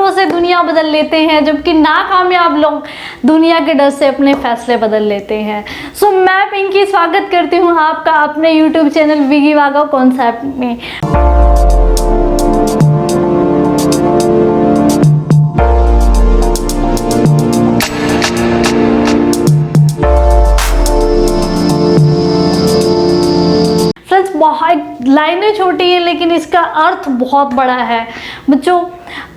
मिनटों से दुनिया बदल लेते हैं, जबकि नाकामयाब लोग दुनिया के डर से अपने फैसले बदल लेते हैं। सो मैं पिंकी स्वागत करती हूँ आपका अपने यूट्यूब चैनल विगी वागा कॉन्सेप्ट में। बहुत लाइनें छोटी है लेकिन इसका अर्थ बहुत बड़ा है। बच्चों,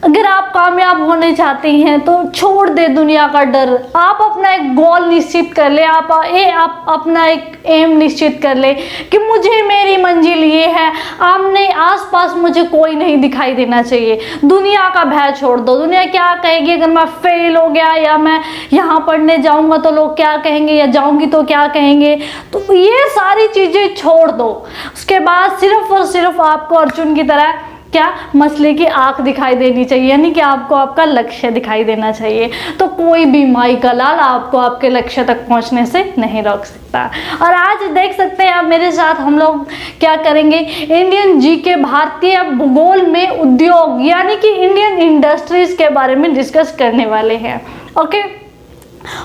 अगर आप कामयाब होने चाहते हैं तो छोड़ दे दुनिया का डर। आप अपना एक गोल निश्चित कर ले, आप अपना एक एम निश्चित कर ले कि मुझे मेरी मंजिल ये है। आमने आसपास मुझे कोई नहीं दिखाई देना चाहिए। दुनिया का भय छोड़ दो। दुनिया क्या कहेगी अगर मैं फेल हो गया, या मैं यहाँ पढ़ने जाऊँगा तो लोग क्या कहेंगे, या जाऊँगी तो क्या कहेंगे। तो ये सारी चीज़ें छोड़ दो। उसके बाद सिर्फ और सिर्फ आपको अर्जुन की तरह क्या मछली की आंख दिखाई देनी चाहिए, यानी कि आपको आपका लक्ष्य दिखाई देना चाहिए। तो कोई भी माई का लाल आपको आपके लक्ष्य तक पहुंचने से नहीं रोक सकता। और आज देख सकते हैं आप मेरे साथ, हम लोग क्या करेंगे, इंडियन जीके भारतीय भूगोल में उद्योग यानी कि इंडियन इंडस्ट्रीज के बारे में डिस्कस करने वाले हैं। ओके,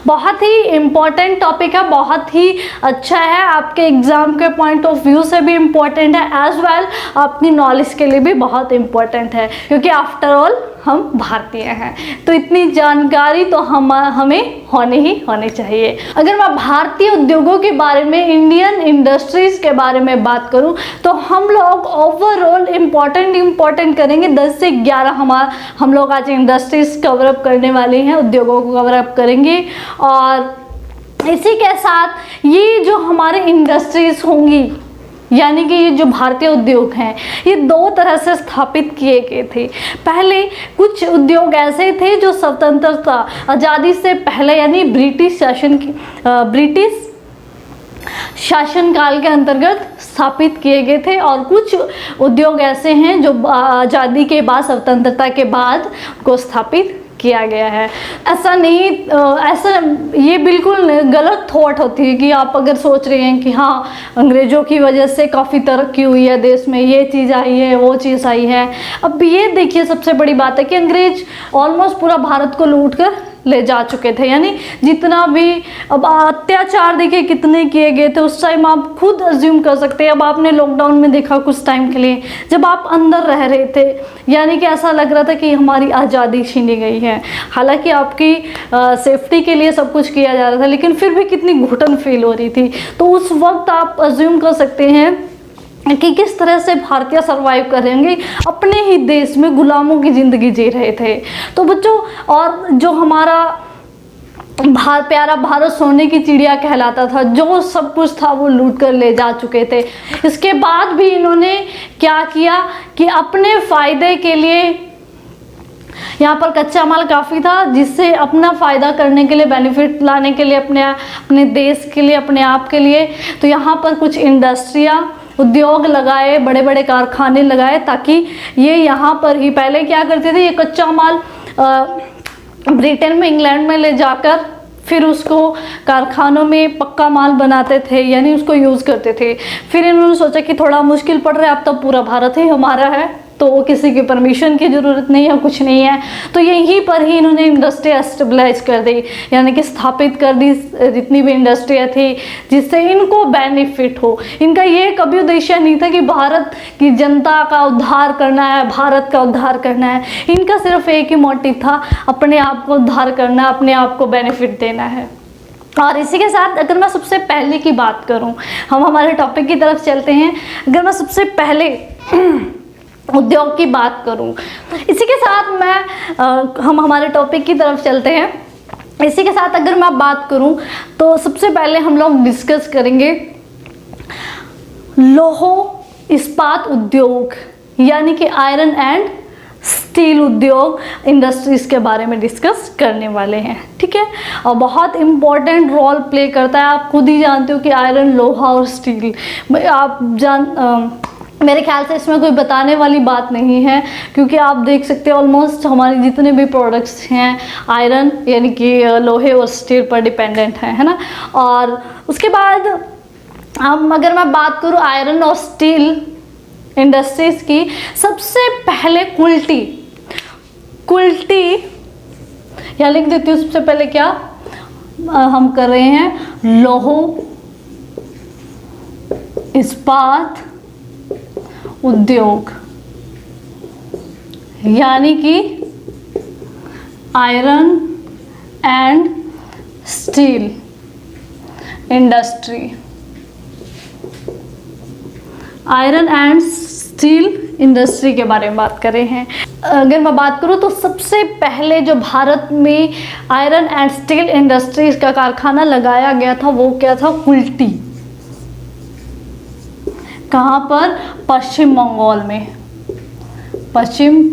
बहुत ही इम्पॉर्टेंट टॉपिक है, बहुत ही अच्छा है, आपके एग्जाम के पॉइंट ऑफ व्यू से भी इम्पॉर्टेंट है, एज वेल आपकी नॉलेज के लिए भी बहुत इम्पॉर्टेंट है, क्योंकि आफ्टर ऑल हम भारतीय हैं। तो इतनी जानकारी तो हमें होनी चाहिए। अगर मैं भारतीय उद्योगों के बारे में, इंडियन इंडस्ट्रीज के बारे में बात करूं तो हम लोग ओवरऑल इम्पॉर्टेंट करेंगे। 10 से 11 हम लोग आज इंडस्ट्रीज कवरअप करने वाले हैं, उद्योगों को कवरअप करेंगे। और इसी के साथ ये जो हमारे इंडस्ट्रीज होंगी, यानी कि ये जो भारतीय उद्योग हैं, ये 2 तरह से स्थापित किए गए थे। पहले कुछ उद्योग ऐसे थे जो स्वतंत्रता आज़ादी से पहले यानी ब्रिटिश शासनकाल के अंतर्गत स्थापित किए गए थे, और कुछ उद्योग ऐसे हैं जो आज़ादी के बाद, स्वतंत्रता के बाद को स्थापित किया गया है। ऐसा नहीं, ये बिल्कुल गलत थॉट होती है कि आप अगर सोच रहे हैं कि हाँ अंग्रेज़ों की वजह से काफ़ी तरक्की हुई है देश में, ये चीज़ आई है, वो चीज़ आई है। अब ये देखिए, सबसे बड़ी बात है कि अंग्रेज ऑलमोस्ट पूरा भारत को लूट कर ले जा चुके थे। यानी जितना भी अब अत्याचार देखिए कितने किए गए थे उस टाइम, आप खुद अज्यूम कर सकते हैं। अब आपने लॉकडाउन में देखा कुछ टाइम के लिए, जब आप अंदर रह रहे थे, यानी कि ऐसा लग रहा था कि हमारी आज़ादी छीनी गई है। हालांकि आपकी सेफ्टी के लिए सब कुछ किया जा रहा था, लेकिन फिर भी कितनी घुटन फील हो रही थी। तो उस वक्त आप अज्यूम कर सकते हैं कि किस तरह से भारतीय सरवाइव कर रहे होंगे, अपने ही देश में गुलामों की ज़िंदगी जी रहे थे। तो बच्चों, और जो हमारा प्यारा भारत सोने की चिड़िया कहलाता था, जो सब कुछ था वो लूट कर ले जा चुके थे। इसके बाद भी इन्होंने क्या किया कि अपने फ़ायदे के लिए, यहाँ पर कच्चा माल काफ़ी था, जिससे अपना फ़ायदा करने के लिए, बेनिफिट लाने के लिए, अपने देश के लिए, अपने आप के लिए, तो यहाँ पर कुछ इंडस्ट्रियाँ, उद्योग लगाए, बड़े बड़े कारखाने लगाए, ताकि ये यहाँ पर ही, पहले क्या करते थे, ये कच्चा माल ब्रिटेन में, इंग्लैंड में ले जाकर फिर उसको कारखानों में पक्का माल बनाते थे, यानी उसको यूज़ करते थे। फिर इन्होंने सोचा कि थोड़ा मुश्किल पड़ रहा है, अब तो पूरा भारत ही हमारा है, तो किसी की परमिशन की ज़रूरत नहीं है, कुछ नहीं है। तो यहीं पर ही इन्होंने इंडस्ट्री एस्टेब्लिश कर दी, यानी कि स्थापित कर दी जितनी भी इंडस्ट्रियाँ थी, जिससे इनको बेनिफिट हो। इनका ये कभी उद्देश्य नहीं था कि भारत की जनता का उद्धार करना है, भारत का उद्धार करना है। इनका सिर्फ एक ही मोटिव था, अपने आप को उद्धार करना, अपने आप को बेनिफिट देना है। और इसी के साथ अगर मैं सबसे पहले की बात करूं, हम हमारे टॉपिक की तरफ चलते हैं। अगर मैं सबसे पहले उद्योग की बात करूं, इसी के साथ हम हमारे टॉपिक की तरफ चलते हैं। इसी के साथ अगर मैं बात करूं तो सबसे पहले हम लोग डिस्कस करेंगे लौह इस्पात उद्योग, यानी कि आयरन एंड स्टील उद्योग इंडस्ट्रीज़ के बारे में डिस्कस करने वाले हैं। ठीक है, और बहुत इम्पॉर्टेंट रोल प्ले करता है। आप खुद ही जानते हो कि आयरन, लोहा और स्टील, मेरे ख्याल से इसमें कोई बताने वाली बात नहीं है, क्योंकि आप देख सकते हैं ऑलमोस्ट हमारे जितने भी प्रोडक्ट्स हैं आयरन यानी कि लोहे और स्टील पर डिपेंडेंट है ना। और उसके बाद अगर मैं बात करूँ आयरन और स्टील इंडस्ट्रीज़ की, सबसे पहले कुल्टी कुल्टी, यहाँ लिख देती हूँ सबसे पहले क्या हम कर रहे हैं, लौह इस्पात उद्योग, यानी कि iron and steel industry. Iron and steel industry के बारे में बात कर रहे हैं। अगर मैं बात करूं तो सबसे पहले जो भारत में आयरन एंड स्टील इंडस्ट्रीज का कारखाना लगाया गया था वो क्या था, कुल्टी। कहाँ पर, पश्चिम बंगाल में, पश्चिम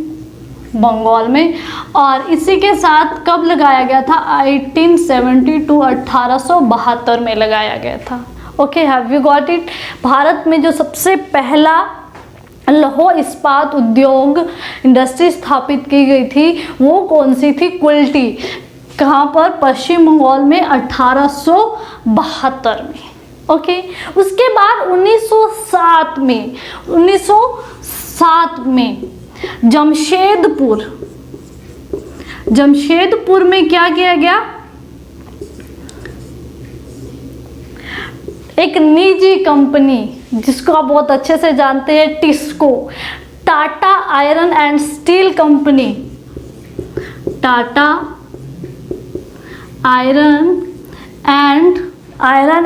बंगाल में। और इसी के साथ कब लगाया गया था, 1872 1872 में लगाया गया था। Okay, have you got it. Bharat में जो सबसे पहला लौह इस्पात उद्योग इंडस्ट्री स्थापित की गई थी वो कौन सी थी, कुल्टी। कहाँ पर, पश्चिम बंगाल में 1872 में। ओके, उसके बाद 1907 में जमशेदपुर में क्या किया गया, एक निजी कंपनी जिसको आप बहुत अच्छे से जानते हैं, TISCO, Tata iron and steel company, Tata iron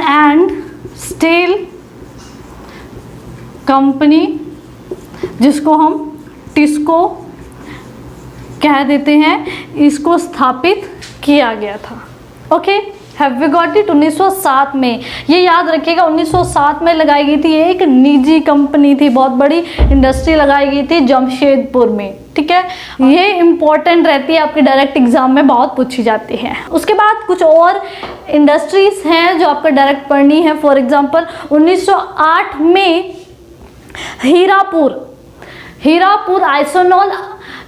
and steel company, जिसको हम टिस्को कह देते हैं, इसको स्थापित किया गया था। Okay, have we got it. 1907 में, ये याद रखिएगा, 1907 में लगाई गई थी। ये एक निजी कंपनी थी, बहुत बड़ी इंडस्ट्री लगाई गई थी जमशेदपुर में। ठीक है, ये इंपॉर्टेंट रहती है, आपके डायरेक्ट एग्जाम में बहुत पूछी जाती है। उसके बाद कुछ और इंडस्ट्रीज हैं जो आपको डायरेक्ट पढ़नी है। फॉर एग्जांपल 1908 में हीरापुर आइसोनॉल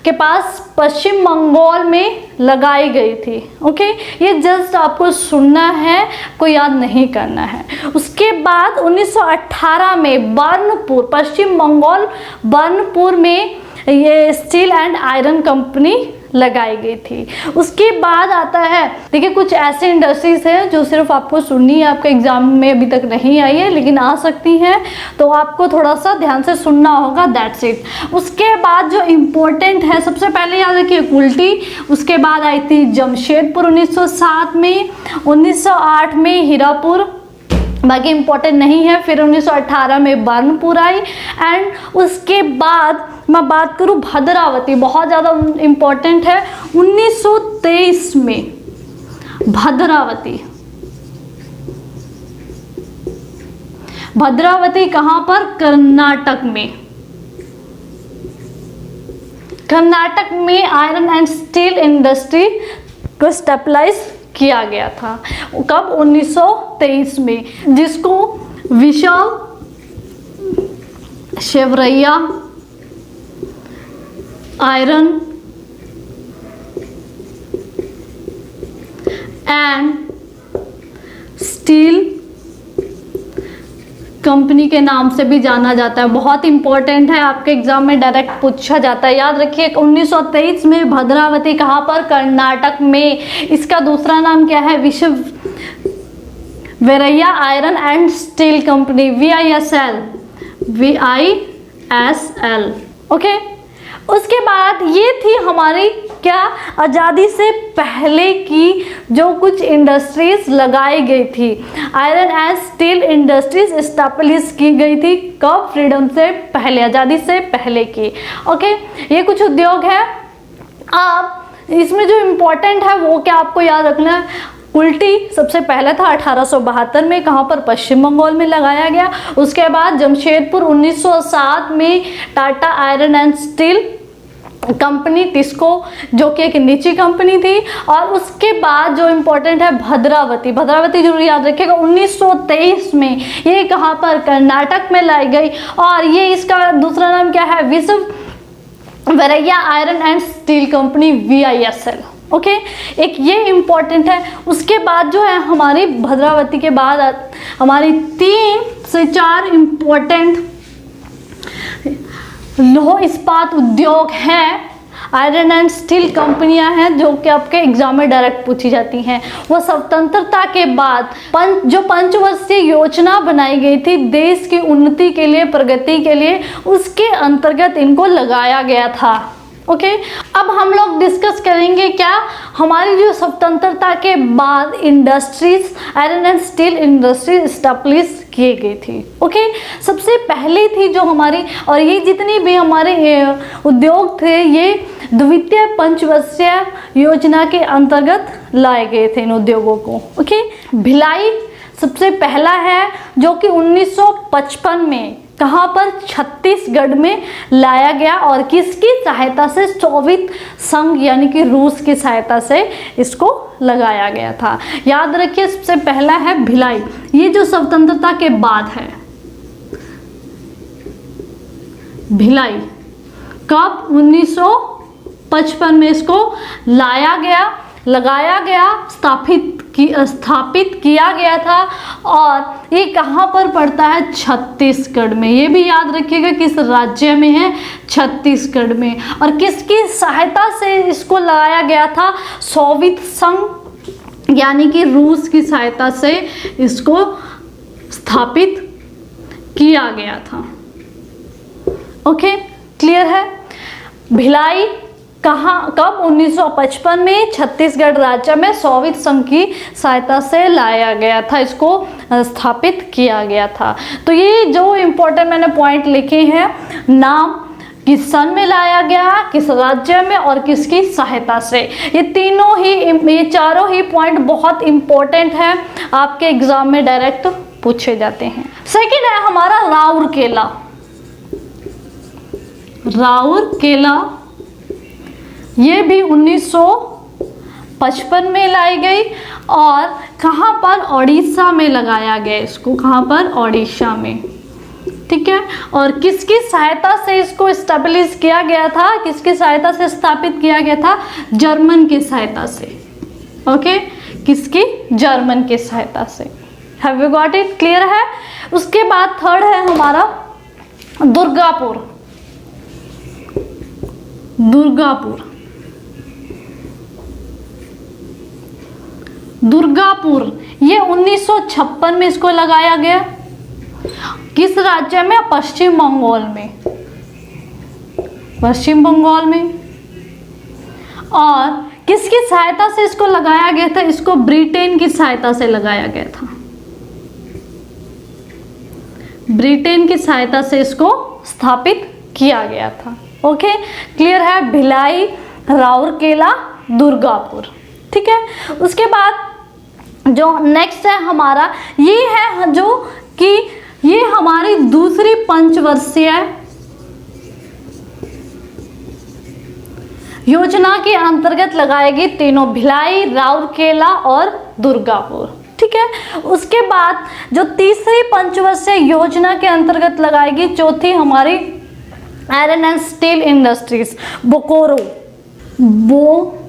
के पास पश्चिम बंगाल में लगाई गई थी। ओके, ये जस्ट आपको सुनना है, कोई याद नहीं करना है। उसके बाद 1918 में बर्नपुर, पश्चिम बंगाल बर्नपुर में ये स्टील एंड आयरन कंपनी लगाई गई थी। उसके बाद आता है, देखिए कुछ ऐसे इंडस्ट्रीज हैं जो सिर्फ आपको सुननी है, आपके एग्जाम में अभी तक नहीं आई है लेकिन आ सकती हैं, तो आपको थोड़ा सा ध्यान से सुनना होगा, दैट्स इट। उसके बाद जो इम्पोर्टेंट है, सबसे पहले याद रखिए कुल्टी, उसके बाद आई थी जमशेदपुर 1907 में, 1908 में हीरापुर, बाकी इम्पोर्टेंट नहीं है। फिर 1918 में बर्नपुर आई, एंड उसके बाद मैं बात करूं भद्रावती, बहुत ज़्यादा इम्पोर्टेंट है। 1923 में भद्रावती कहाँ पर, कर्नाटक में। कर्नाटक में आयरन एंड स्टील इंडस्ट्री को स्टेबलाइज किया गया था। कब, 1923 में, जिसको Visvesvaraya iron and steel company के नाम से भी जाना जाता है। बहुत इंपॉर्टेंट है, आपके एग्जाम में डायरेक्ट पूछा जाता है, याद रखिए। 1923 में भद्रावती कहाँ पर, कर्नाटक में। इसका दूसरा नाम क्या है, Visvesvaraya iron and steel company, VISL। Okay, उसके बाद ये थी हमारी क्या, आज़ादी से पहले की जो कुछ इंडस्ट्रीज लगाई गई थी। Iron and steel industries establish की गई थी कब, फ्रीडम से पहले, आज़ादी से पहले की। ओके, ये कुछ उद्योग है। अब इसमें जो इम्पोर्टेंट है वो क्या आपको याद रखना है, कुल्टी सबसे पहले था 1872 में, कहाँ पर, पश्चिम बंगाल में लगाया गया। उसके बाद जमशेदपुर 1907 में Tata iron and steel company, TISCO, जो कि एक निजी कंपनी थी। और उसके बाद जो इम्पोर्टेंट है भद्रावती जरूर याद रखिएगा, 1923 में। ये कहाँ पर, कर्नाटक में लाई गई, और ये इसका दूसरा नाम क्या है, Visvesvaraya iron and steel company, VISL। Okay, एक ये इम्पॉर्टेंट है। उसके बाद जो है हमारी भद्रावती के बाद हमारी 3 से 4 इम्पोर्टेंट लौह इस्पात उद्योग हैं। आयरन एंड स्टील कंपनियां हैं जो कि आपके एग्जाम में डायरेक्ट पूछी जाती हैं। वो स्वतंत्रता के बाद जो पंचवर्षीय योजना बनाई गई थी देश की उन्नति के लिए, प्रगति के लिए, उसके अंतर्गत इनको लगाया गया था। ओके, अब हम लोग डिस्कस करेंगे क्या हमारी जो स्वतंत्रता के बाद industries, iron and steel industry establish की गई थी। ओके, सबसे पहले थी जो हमारी, और ये जितनी भी हमारे उद्योग थे ये द्वितीय पंचवर्षीय योजना के अंतर्गत लाए गए थे इन उद्योगों को। ओके, भिलाई सबसे पहला है जो कि 1955 में कहाँ पर, छत्तीसगढ़ में लाया गया, और किसकी सहायता से, सोवियत संघ यानी कि रूस की सहायता से इसको लगाया गया था। याद रखिए सबसे पहला है भिलाई, ये जो स्वतंत्रता के बाद है। भिलाई कब, 1955 में इसको लाया गया, लगाया गया, स्थापित किया गया था, और ये कहाँ पर पड़ता है, छत्तीसगढ़ में। ये भी याद रखिएगा किस राज्य में है, छत्तीसगढ़ में। और किसकी सहायता से इसको लगाया गया था, सोवियत संघ यानी कि रूस की सहायता से इसको स्थापित किया गया था। ओके, क्लियर है। भिलाई कहाँ, कब, 1955 में छत्तीसगढ़ राज्य में सोवियत संघ की सहायता से लाया गया था, इसको स्थापित किया गया था। तो ये जो इम्पोर्टेंट मैंने पॉइंट लिखे हैं, नाम, किस सन में लाया गया, किस राज्य में, और किसकी सहायता से, ये तीनों ही, ये चारों ही पॉइंट बहुत इम्पोर्टेंट है, आपके एग्जाम में डायरेक्ट पूछे जाते हैं। सेकेंड है हमारा राउरकेला। राउरकेला ये भी 1955 में लाई गई, और कहाँ पर, ओडिशा में लगाया गया इसको, कहाँ पर, ओडिशा में। ठीक है, और किसकी सहायता से इसको एस्टैब्लिश किया गया था, किसकी सहायता से स्थापित किया गया था, जर्मन की सहायता से। ओके, किसकी, जर्मन की सहायता से। Have you got it, clear है। उसके बाद थर्ड है हमारा दुर्गापुर। दुर्गापुर, दुर्गापुर ये 1956 में इसको लगाया गया, किस राज्य में, पश्चिम बंगाल में, पश्चिम बंगाल में। और किसकी सहायता से इसको लगाया गया था, इसको ब्रिटेन की सहायता से लगाया गया था, ब्रिटेन की सहायता से इसको स्थापित किया गया था। ओके, क्लियर है। भिलाई, राउरकेला, दुर्गापुर। ठीक है, उसके बाद जो नेक्स्ट है हमारा, ये है जो कि ये हमारी दूसरी पंचवर्षीय योजना के अंतर्गत लगाएगी तीनों, भिलाई, राउरकेला और दुर्गापुर। ठीक है, उसके बाद जो तीसरी पंचवर्षीय योजना के अंतर्गत लगाएगी, चौथी हमारी iron and steel industries, Bokaro, Bokaro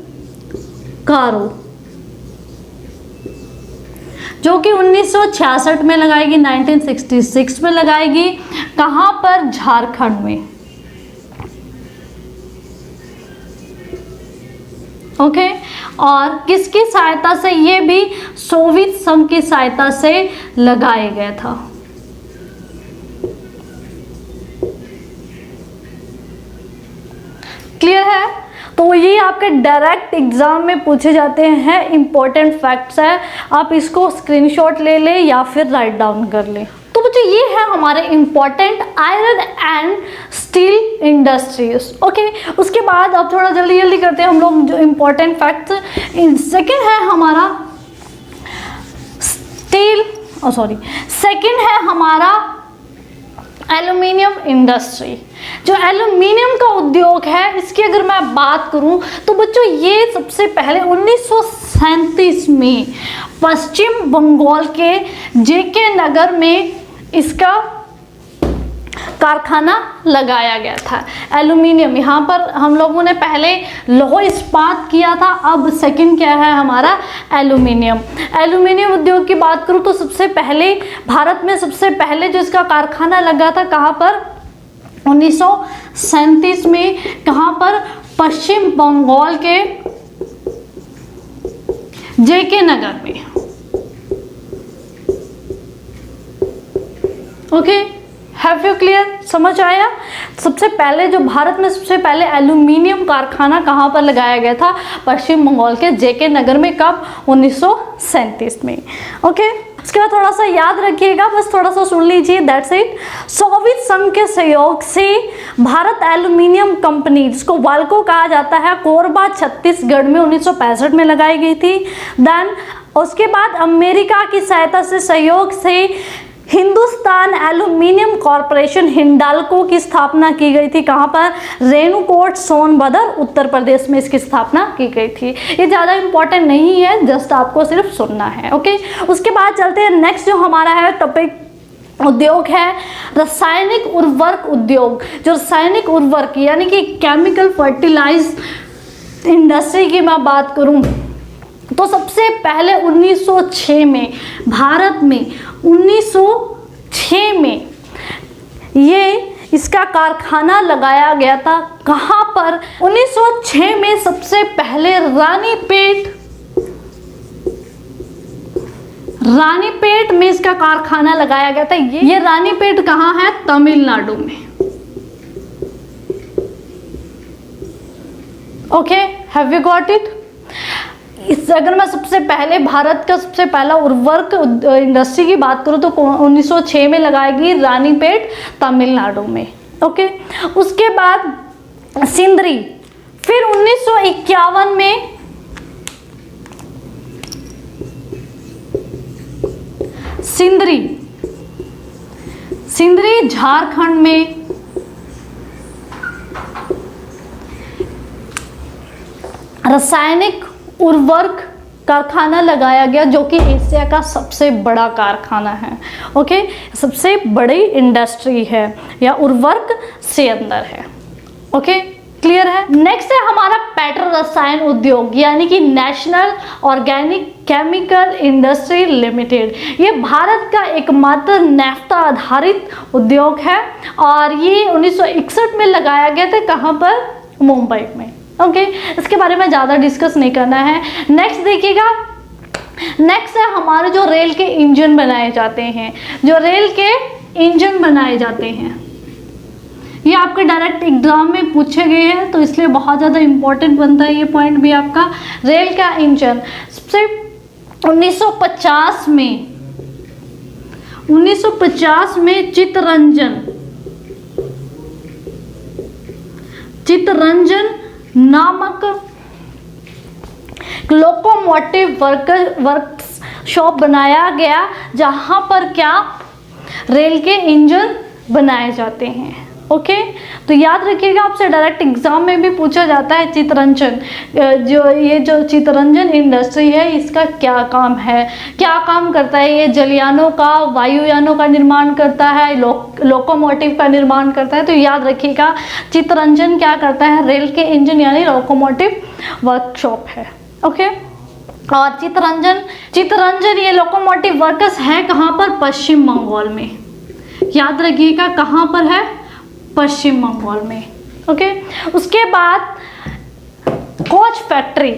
जो कि 1966 में लगाएगी, 1966 में लगाएगी, कहाँ पर, झारखंड में। ओके, और किसकी सहायता से, ये भी सोवियत संघ की सहायता से लगाया गया था। क्लियर है। तो ये आपके डायरेक्ट एग्जाम में पूछे जाते हैं, इंपॉर्टेंट फैक्ट्स है, आप इसको स्क्रीनशॉट ले ले या फिर राइट डाउन कर ले। तो बच्चों ये है हमारे important iron and steel industries. Okay, उसके बाद अब थोड़ा जल्दी जल्दी करते हैं हम लोग जो इंपॉर्टेंट फैक्ट्स। सेकेंड है हमारा स्टील, सेकेंड है हमारा एल्यूमिनियम इंडस्ट्री। जो एल्यूमिनियम का उद्योग है, इसकी अगर मैं बात करूं तो बच्चों ये सबसे पहले 1937 में पश्चिम बंगाल के जेके नगर में इसका कारखाना लगाया गया था। एल्यूमिनियम, यहाँ पर हम लोगों ने पहले लौह इस्पात किया था, अब सेकंड क्या है हमारा, एल्यूमिनियम। एल्यूमिनियम उद्योग की बात करूँ तो सबसे पहले भारत में सबसे पहले जो इसका कारखाना लगा था, कहाँ पर, 1937 में, कहाँ पर, पश्चिम बंगाल के जेके नगर में। ओके, हैव यू क्लियर, समझ आया? सबसे पहले जो भारत में सबसे पहले एल्यूमिनियम कारखाना कहाँ पर लगाया गया था? पश्चिम बंगाल के जेके नगर में। कब? 1937 में। ओके, उसके बाद थोड़ा सा याद रखिएगा, बस थोड़ा सा सुन लीजिए, दैट्स इट। सोवियत संघ के सहयोग से भारत एल्यूमिनियम कंपनी, जिसको वाल्को कहा जाता है, कोरबा छत्तीसगढ़ में 1965 में लगाई गई थी। देन उसके बाद अमेरिका की सहायता से, सहयोग से हिंदुस्तान एल्यूमिनियम कॉरपोरेशन हिंडाल्को की स्थापना की गई थी। कहाँ पर? रेणुकूट सोनभद्र उत्तर प्रदेश में इसकी स्थापना की गई थी। ये ज़्यादा इंपॉर्टेंट नहीं है, जस्ट आपको सिर्फ सुनना है। ओके, उसके बाद चलते हैं नेक्स्ट जो हमारा है टॉपिक उद्योग है रासायनिक उर्वरक उद्योग। जो रासायनिक उर्वरक यानी कि केमिकल फर्टिलाइज इंडस्ट्री की मैं बात करूं तो सबसे पहले 1906 में भारत में 1906 में ये इसका कारखाना लगाया गया था। कहाँ पर? 1906 में सबसे पहले रानीपेट में इसका कारखाना लगाया गया था। ये रानीपेट कहाँ है? तमिलनाडु में। Okay, have you got it? इस अगर मैं सबसे पहले भारत का सबसे पहला उर्वरक इंडस्ट्री की बात करूं तो 1906 में लगाई गई, रानीपेट तमिलनाडु में। ओके, उसके बाद सिंदरी, फिर 1951 में सिंदरी झारखंड में रासायनिक उर्वरक कारखाना लगाया गया, जो कि एशिया का सबसे बड़ा कारखाना है। ओके, सबसे बड़ी इंडस्ट्री है या उर्वरक से अंदर है। ओके, क्लियर है? नेक्स्ट है हमारा पेट्रो रसायन उद्योग यानी कि national organic chemical industry limited. ये भारत का एकमात्र नेफ्ता आधारित उद्योग है और ये 1961 में लगाया गया था। कहाँ पर? मुंबई में। ओके, इसके बारे में ज़्यादा डिस्कस नहीं करना है। नेक्स्ट देखिएगा, नेक्स्ट है हमारे जो रेल के इंजन बनाए जाते हैं। ये आपके डायरेक्ट एग्जाम में पूछे गए हैं, तो इसलिए बहुत ज़्यादा इंपॉर्टेंट बनता है ये पॉइंट भी आपका। रेल का इंजन सबसे 1950 में चित्तरंजन नामक लोकोमोटिव वर्कशॉप बनाया गया, जहां पर क्या? रेल के इंजन बनाए जाते हैं। ओके, तो याद रखिएगा, आपसे डायरेक्ट एग्जाम में भी पूछा जाता है चित्तरंजन, जो चित्तरंजन इंडस्ट्री है इसका क्या काम है, क्या काम करता है? ये जलयानों का, वायुयानों का निर्माण करता है, लोकोमोटिव का निर्माण करता है। तो याद रखिएगा, चित्तरंजन क्या करता है? रेल के इंजन यानी लोकोमोटिव वर्कशॉप है। ओके, और चित्तरंजन ये लोकोमोटिव वर्कर्स है कहाँ पर? पश्चिम बंगाल में। याद रखिएगा, कहाँ पर है? पश्चिम बंगाल में। ओके, उसके बाद कोच फैक्ट्री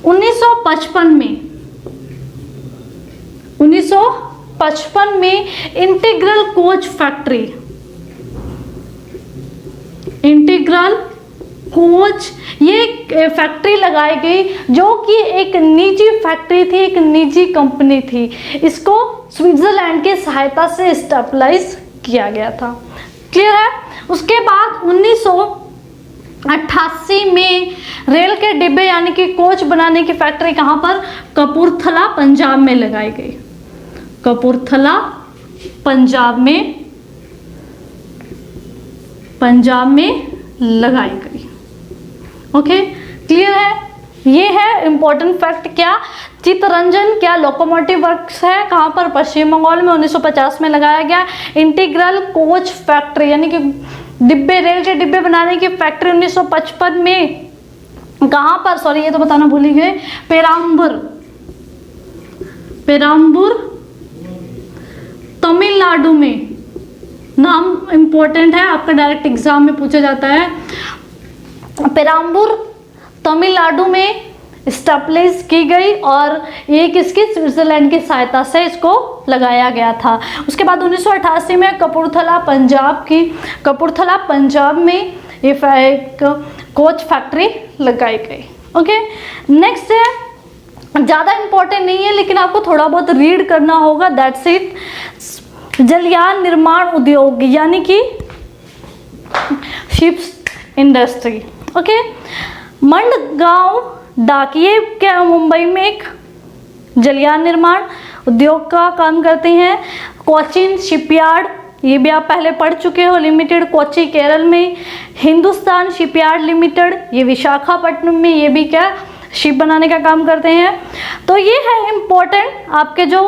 1955 में इंटीग्रल कोच ये फैक्ट्री लगाई गई, जो कि एक निजी फैक्ट्री थी, एक निजी कंपनी थी। इसको स्विट्जरलैंड की सहायता से स्टेबलाइज किया गया था। क्लियर है? उसके बाद 1988 में रेल के डिब्बे यानी कि कोच बनाने की फैक्ट्री कहाँ पर? कपूरथला पंजाब में लगाई गई। कपूरथला पंजाब में लगाई गई। ओके, क्लियर है? ये है इंपॉर्टेंट फैक्ट। क्या? चित्तरंजन क्या लोकोमोटिव वर्क्स है, कहाँ पर? पश्चिम बंगाल में 1950 में लगाया गया। इंटीग्रल कोच फैक्ट्री यानी कि रेल के डिब्बे बनाने की फैक्ट्री 1955 में कहाँ पर? सॉरी, ये तो बताना भूल ही गए। पेराम्बूर तमिलनाडु में। नाम इंपॉर्टेंट है, आपका डायरेक्ट एग्जाम में पूछा जाता है। पेराम्बूर तमिलनाडु में स्टैब्लिश की गई और ये किसकी, स्विट्जरलैंड की सहायता से इसको लगाया गया था। उसके बाद 1988 में कपूरथला पंजाब में ये एक कोच फैक्ट्री लगाई गई। ओके, नेक्स्ट है, ज़्यादा इंपॉर्टेंट नहीं है लेकिन आपको थोड़ा बहुत रीड करना होगा, दैट्स इट। जलयान निर्माण उद्योग यानी कि शिप्स इंडस्ट्री। ओके, मंडगांव डाकिये क्या मुंबई में एक जलयान निर्माण उद्योग का काम करते हैं। कोचीन शिपयार्ड, ये भी आप पहले पढ़ चुके हो, लिमिटेड कोची केरल में। हिंदुस्तान शिपयार्ड लिमिटेड, ये विशाखापट्टनम में, ये भी क्या शिप बनाने का काम करते हैं। तो ये है इम्पोर्टेंट आपके जो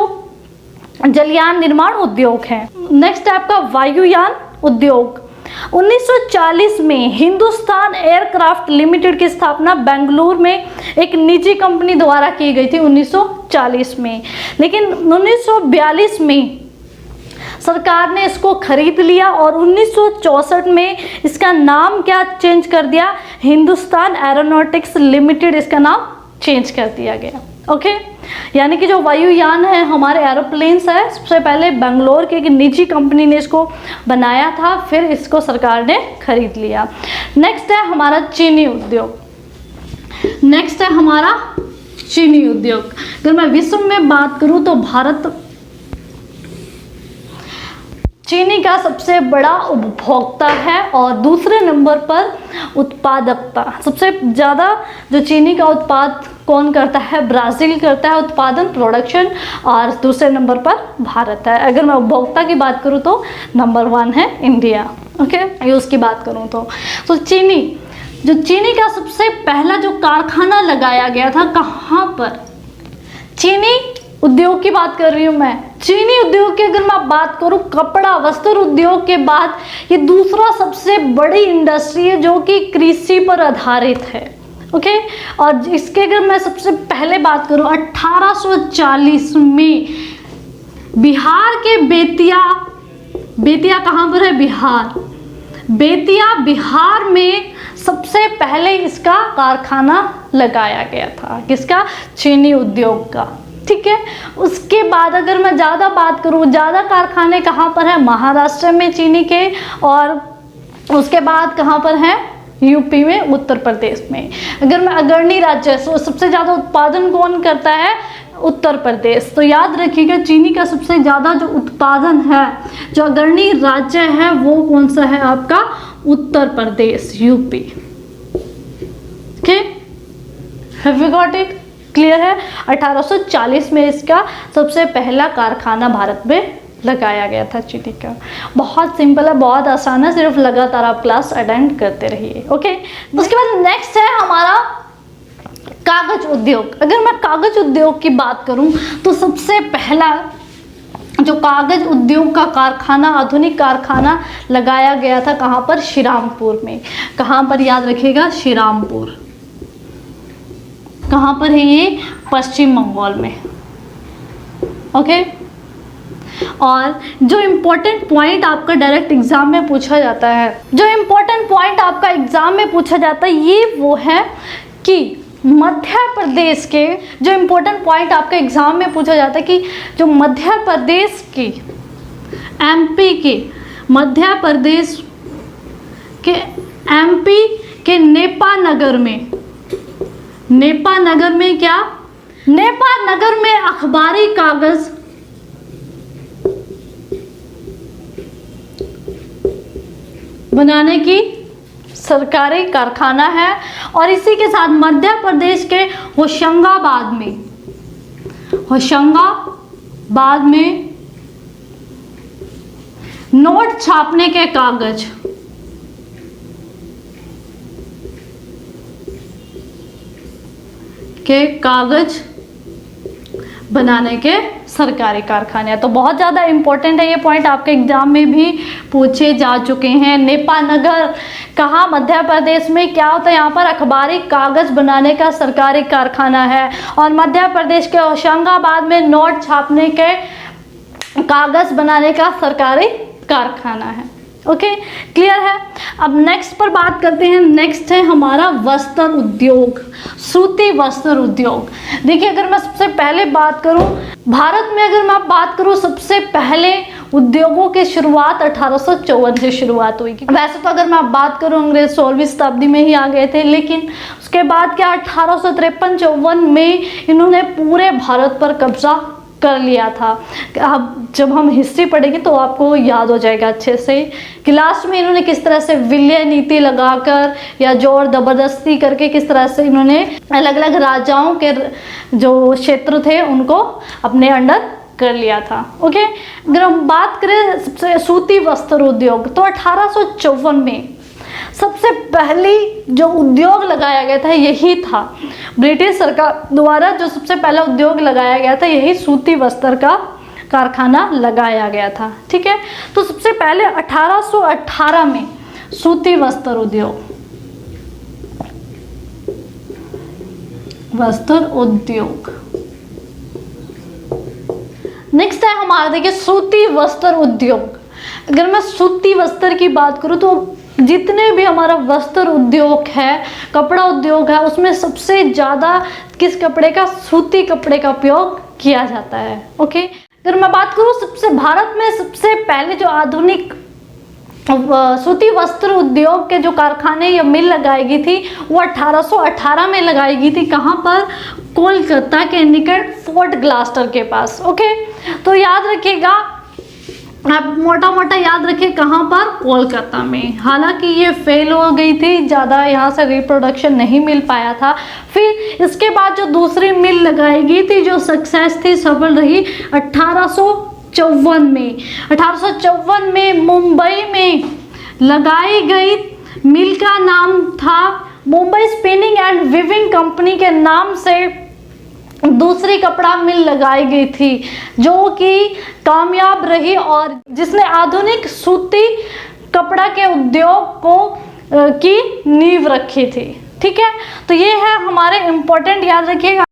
जलयान निर्माण उद्योग हैं। नेक्स्ट है आपका वायुयान उद्योग। 1940 में हिंदुस्तान एयरक्राफ्ट लिमिटेड की स्थापना बेंगलुरु में एक निजी कंपनी द्वारा की गई थी 1940 में, लेकिन 1942 में सरकार ने इसको खरीद लिया और 1964 में इसका नाम क्या चेंज कर दिया, हिंदुस्तान एरोनॉटिक्स लिमिटेड इसका नाम चेंज कर दिया गया। ओके, यानी कि जो वायुयान है हमारे एरोप्लेन्स है, सबसे पहले बेंगलोर की एक निजी कंपनी ने इसको बनाया था, फिर इसको सरकार ने खरीद लिया। नेक्स्ट है हमारा चीनी उद्योग। अगर मैं विश्व में बात करूं तो भारत चीनी का सबसे बड़ा उपभोक्ता है और दूसरे नंबर पर उत्पादकता, सबसे ज़्यादा जो चीनी का उत्पाद कौन करता है, ब्राज़ील करता है उत्पादन, प्रोडक्शन, और दूसरे नंबर पर भारत है। अगर मैं उपभोक्ता की बात करूँ तो नंबर 1 है इंडिया। ओके, यूज़ की बात करूँ तो चीनी का सबसे पहला जो कारखाना लगाया गया था कहाँ पर, चीनी उद्योग की बात कर रही हूँ मैं। चीनी उद्योग की अगर मैं बात करूँ, कपड़ा वस्त्र उद्योग के बाद ये दूसरा सबसे बड़ी इंडस्ट्री है जो कि कृषि पर आधारित है। ओके, और इसके अगर मैं सबसे पहले बात करूँ 1840 में बिहार के बेतिया कहाँ पर है, बिहार में सबसे पहले इसका कारखाना लगाया गया था, किसका, चीनी उद्योग का। ठीक है, उसके बाद अगर मैं ज़्यादा बात करूँ, ज़्यादा कारखाने कहाँ पर है, महाराष्ट्र में चीनी के, और उसके बाद कहाँ पर है, यूपी में, उत्तर प्रदेश में। अगर मैं अग्रणी राज्य, सबसे ज़्यादा उत्पादन कौन करता है, उत्तर प्रदेश। तो याद रखिएगा चीनी का सबसे ज़्यादा जो उत्पादन है, जो अग्रणी राज्य है वो कौन सा है आपका, Uttar Pradesh, UP. Okay, have you got it, clear है। 1840 में इसका सबसे पहला कारखाना भारत में लगाया गया था चीनी का। बहुत सिंपल है, बहुत आसान है, सिर्फ लगातार आप क्लास अटेंड करते रहिए। ओके, उसके बाद नेक्स्ट है हमारा कागज उद्योग। अगर मैं कागज उद्योग की बात करूं तो सबसे पहला जो कागज उद्योग का कारखाना, आधुनिक कारखाना लगाया गया था कहाँ पर, श्रीरामपुर में। कहाँ पर, याद रखिएगा, श्रीरामपुर। कहाँ पर है ये, पश्चिम बंगाल में। ओके, और जो इम्पोर्टेंट पॉइंट आपका डायरेक्ट एग्जाम में पूछा जाता है, ये वो है कि मध्य प्रदेश के, जो इम्पोर्टेंट पॉइंट आपके एग्जाम में पूछा जाता है कि जो मध्य प्रदेश की, एमपी के, मध्य प्रदेश के एमपी के नेपानगर में क्या, नेपानगर में अखबारी कागज बनाने की सरकारी कारखाना है। और इसी के साथ मध्य प्रदेश के होशंगाबाद में नोट छापने के कागज बनाने के सरकारी कारखाने। तो बहुत ज़्यादा इम्पोर्टेंट है ये पॉइंट, आपके एग्जाम में भी पूछे जा चुके हैं। नेपानगर कहाँ, मध्य प्रदेश में, क्या होता है यहाँ पर, अखबारी कागज बनाने का सरकारी कारखाना है। और मध्य प्रदेश के होशंगाबाद में नोट छापने के कागज बनाने का सरकारी कारखाना है। ओके, क्लियर है। अब नेक्स्ट पर बात करते हैं। नेक्स्ट है हमारा वस्त्र उद्योग, सूती वस्त्र उद्योग। देखिए, अगर मैं सबसे पहले बात करूं, भारत में अगर मैं बात करूं, सबसे पहले उद्योगों की शुरुआत 1854 से शुरुआत हुई। वैसे तो अगर मैं बात करूं, अंग्रेज 16वीं शताब्दी में ही आ गए थे, लेकिन उसके बाद क्या 1853-54 में इन्होंने पूरे भारत पर कब्जा कर लिया था। अब जब हम हिस्ट्री पढ़ेंगे तो आपको याद हो जाएगा अच्छे से कि लास्ट में इन्होंने किस तरह से विलय नीति लगाकर या जोर जबरदस्ती करके किस तरह से इन्होंने अलग अलग राजाओं के जो क्षेत्र थे उनको अपने अंडर कर लिया था। ओके, अगर हम बात करें सबसे सूती वस्त्र उद्योग, तो 1854 में सबसे पहली जो उद्योग लगाया गया था यही था। ब्रिटिश सरकार द्वारा जो सबसे पहला उद्योग लगाया गया था यही सूती वस्त्र का कारखाना लगाया गया था। ठीक है, तो सबसे पहले 1818 में सूती वस्त्र उद्योग, नेक्स्ट है हमारा, देखिए सूती वस्त्र उद्योग। अगर मैं सूती वस्त्र की बात करूं तो जितने भी हमारा वस्त्र उद्योग है, कपड़ा उद्योग है, उसमें सबसे ज़्यादा किस कपड़े का, सूती कपड़े का उपयोग किया जाता है। ओके, अगर मैं बात करूं सबसे भारत में सबसे पहले जो आधुनिक सूती वस्त्र उद्योग के जो कारखाने या मिल लगाई गई थी वो 1818 में लगाई गई थी। कहाँ पर? कोलकाता के निकट फोर्ट ग्लास्टर के पास। ओके, तो याद रखिएगा, आप मोटा मोटा याद रखिए कहाँ पर? कोलकाता में। हालांकि ये फेल हो गई थी, ज़्यादा यहाँ से रिप्रोडक्शन नहीं मिल पाया था। फिर इसके बाद जो दूसरी मिल लगाई गई थी जो सक्सेस थी, सफल रही, 1854 में। 1854 में मुंबई में लगाई गई मिल का नाम था Mumbai spinning and weaving company के नाम से दूसरी कपड़ा मिल लगाई गई थी जो कि कामयाब रही और जिसने आधुनिक सूती कपड़ा के उद्योग को की नींव रखी थी। ठीक है, तो ये है हमारे इम्पोर्टेंट, याद रखिएगा।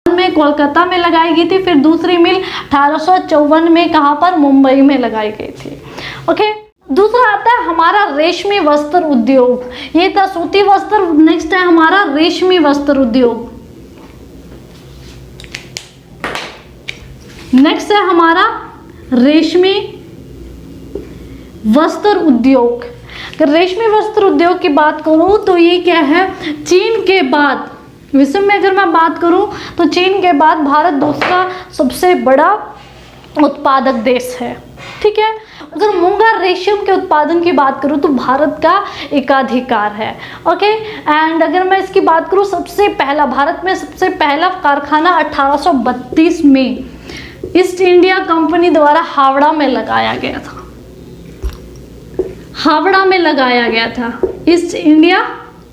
में कोलकाता में लगाई गई थी, फिर दूसरी मिल 1854 में कहाँ पर? मुंबई में लगाई गई थी। ओके, दूसरा आता है हमारा रेशमी वस्त्र उद्योग। ये था सूती वस्त्र। नेक्स्ट है हमारा रेशमी वस्त्र उद्योग। नेक्स्ट है हमारा रेशमी वस्त्र उद्योग। अगर रेशमी वस्त्र उद्योग की बात करूं तो ये क्या है? चीन के बाद, विश्व में अगर मैं बात करूं तो चीन के बाद भारत दूसरा सबसे बड़ा उत्पादक देश है। ठीक है, अगर मूंगा रेशम के उत्पादन की बात करूं तो भारत का एकाधिकार है। ओके, एंड अगर मैं इसकी बात करूं, सबसे पहला भारत में सबसे पहला कारखाना 1832 में ईस्ट इंडिया कंपनी द्वारा हावड़ा में लगाया गया था। हावड़ा में लगाया गया था ईस्ट इंडिया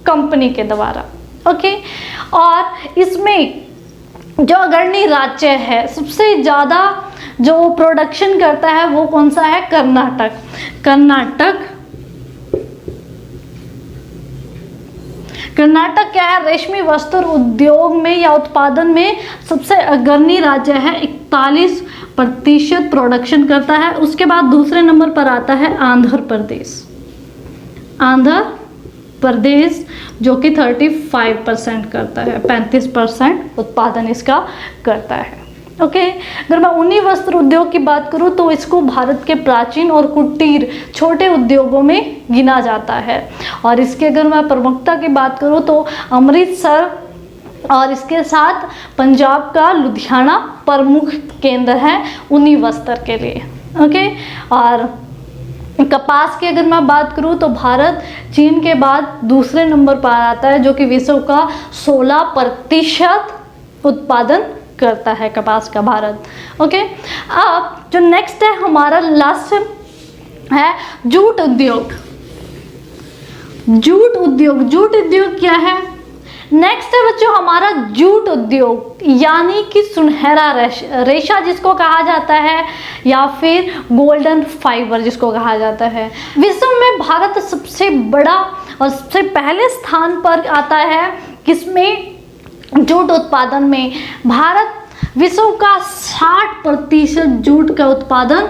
कंपनी के द्वारा। ओके, और इसमें जो अग्रणी राज्य है, सबसे ज़्यादा जो प्रोडक्शन करता है वो कौन सा है? कर्नाटक। कर्नाटक क्या है? रेशमी वस्त्र उद्योग में या उत्पादन में सबसे अग्रणी राज्य है, 41% प्रोडक्शन करता है। उसके बाद दूसरे नंबर पर आता है आंध्र प्रदेश जो कि 35% करता है, 35% उत्पादन इसका करता है। ओके, अगर मैं ऊनी वस्त्र उद्योग की बात करूं तो इसको भारत के प्राचीन और कुटीर छोटे उद्योगों में गिना जाता है। और इसके अगर मैं प्रमुखता की बात करूं तो अमृतसर और इसके साथ पंजाब का लुधियाना प्रमुख केंद्र है ऊनी वस्त्र के लिए। ओके, और कपास की अगर मैं बात करूं तो भारत चीन के बाद दूसरे नंबर पर आता है जो कि विश्व का 16% उत्पादन करता है कपास का भारत। ओके, अब जो नेक्स्ट है हमारा लास्ट है जूट उद्योग। जूट उद्योग क्या है? नेक्स्ट है बच्चों हमारा जूट उद्योग, यानी कि सुनहरा रेशा जिसको कहा जाता है या फिर गोल्डन फाइबर जिसको कहा जाता है। विश्व में भारत सबसे बड़ा और सबसे पहले स्थान पर आता है किसमें? जूट उत्पादन में। भारत विश्व का 60% जूट का उत्पादन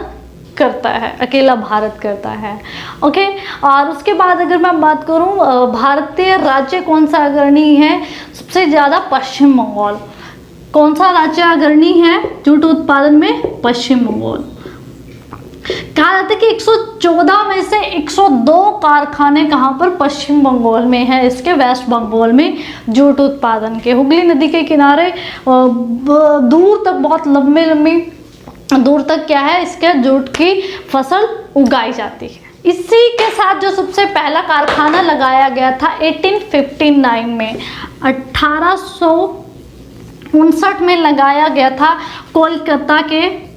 करता है, अकेला भारत करता है। ओके, और उसके बाद अगर मैं बात करूं भारतीय राज्य कौन सा अग्रणी है, सबसे ज़्यादा पश्चिम बंगाल। कौन सा राज्य अग्रणी है जूट उत्पादन में? पश्चिम बंगाल। कहा जाता है कि 114 में से 102 कारखाने कहाँ पर? पश्चिम बंगाल में है, इसके वेस्ट बंगाल में जूट उत्पादन के। हुगली नदी के किनारे दूर तक, बहुत लंबी लंबी दूर तक क्या है, इसके जूट की फसल उगाई जाती है। इसी के साथ जो सबसे पहला कारखाना लगाया गया था 1859 में, 1859 में लगाया गया था, कोलकाता के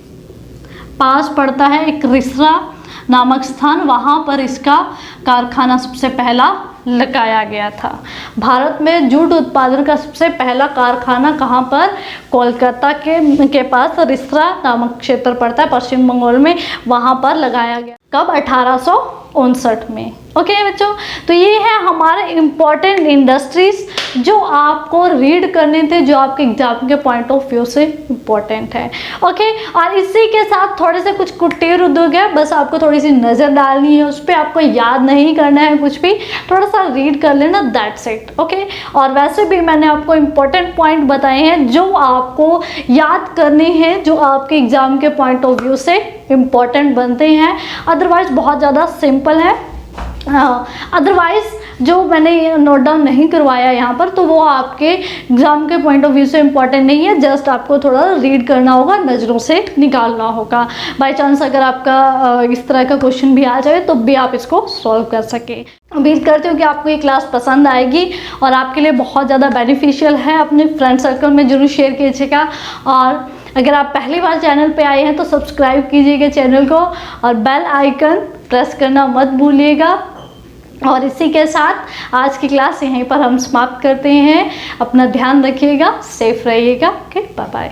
पास पड़ता है एक रिसरा नामक स्थान, वहाँ पर इसका कारखाना सबसे पहला लगाया गया था। भारत में जूट उत्पादन का सबसे पहला कारखाना कहाँ पर? कोलकाता के पास रिसरा नामक क्षेत्र पड़ता है पश्चिम बंगाल में, वहाँ पर लगाया गया। कब? 1859 में। ओके बच्चों, तो ये है हमारे इम्पोर्टेंट इंडस्ट्रीज जो आपको रीड करने थे, जो आपके एग्जाम के पॉइंट ऑफ व्यू से इम्पोर्टेंट है। ओके, और इसी के साथ थोड़े से कुछ कुटीर उद्योग है, बस आपको थोड़ी सी नज़र डालनी है उस पर, आपको याद नहीं करना है कुछ भी, थोड़ा सा रीड कर लेना, दैट्स इट। ओके, और वैसे भी मैंने आपको इम्पोर्टेंट पॉइंट बताए हैं जो आपको याद करने हैं, जो आपके एग्जाम के पॉइंट ऑफ व्यू से इम्पोर्टेंट बनते हैं। अदरवाइज बहुत ज़्यादा सिंपल है। अदरवाइज जो मैंने नोट डाउन नहीं करवाया यहाँ पर, तो वो आपके एग्जाम के पॉइंट ऑफ व्यू से इम्पॉर्टेंट नहीं है, जस्ट आपको थोड़ा रीड करना होगा, नज़रों से निकालना होगा। बाय चांस अगर आपका इस तरह का क्वेश्चन भी आ जाए तो भी आप इसको सॉल्व कर सके। उम्मीद करती हूँ कि आपको ये क्लास पसंद आएगी और आपके लिए बहुत ज़्यादा बेनिफिशियल है। अपने फ्रेंड सर्कल में ज़रूर शेयर कीजिएगा, और अगर आप पहली बार चैनल पे आए हैं तो सब्सक्राइब कीजिएगा चैनल को, और बेल आइकन प्रेस करना मत भूलिएगा। और इसी के साथ आज की क्लास यहीं पर हम समाप्त करते हैं। अपना ध्यान रखिएगा, सेफ रहिएगा। Okay, bye bye.